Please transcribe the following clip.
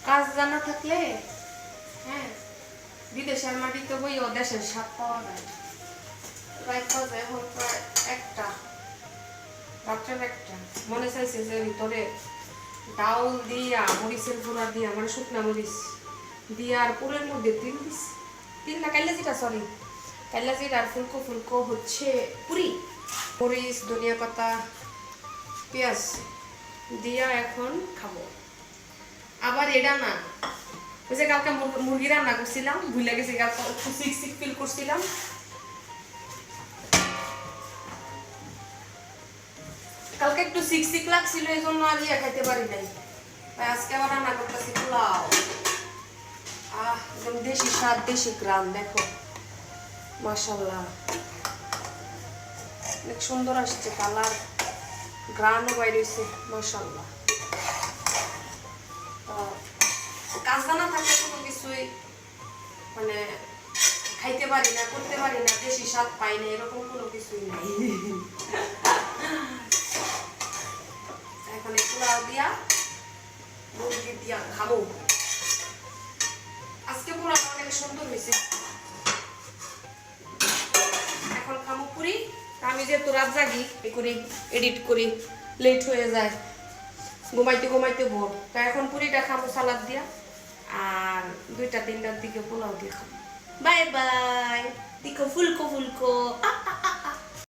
কাজ জানা থাকলে হ্যাঁ বিদেশের মাটিতে বইও দেশের স্বাদ পাওয়া যায়। প্রায় বাজে এখন প্রায় একটা রাত্রের একটা। মনে চাইছে যে ভিতরে ডাউল দিয়া মরিচের গুঁড়া দিয়া মানে শুকনা মরিচ দিয়া আর পুরের মধ্যে তিল দিস, তিল না কাইলা জিরা, সরি কাইলা জিরা আর ফুলকো ফুলকো হচ্ছে পুরি, মরিচ ধনিয়া পাতা পেঁয়াজ দিয়া এখন খাবো। আবার এটা না ওই যে কালকে মুরগি রান্না করছিলাম, ভুলে গেছি, কালকে একটু সিক সিক ফিল করছিলাম। কালকে একটু সিক সিক লাগছিল, এই জন্য আর ইয়ে খাইতে পারি নাই। তাই আজকে আবার রান্না করতেছি পোলাও। একদম দেশি স্বাদ, দেশি গ্রাম, দেখো মাশাআল্লাহ অনেক সুন্দর আসছে কালার, গ্রানও বাইরে হয়েছে মাশাআল্লাহ। কাজ জানা থাকলে কোনো কিছুই মানে খাইতে পারি না, করতে পারি না, দেশি স্বাদ পাই না, এরকম কোনো কিছুই নাই। এখন পোলাও দিয়া মুরগি দিয়া খাবো। আজকে পোলাও অনেক সুন্দর হয়েছে। এখন খাবো পুরি। আমি যেহেতু রাত জাগি করি, এডিট করি, লেট হয়ে যায়, ঘুমাইতে ঘুমাইতে ভোর, তাই এখন পুরিটা খাবো সালাদ দিয়া, আর 2টা 3টার দিকে পোলাও দিয়ে খাবো। Bye bye. দিকো ফুলকো ফুলকো।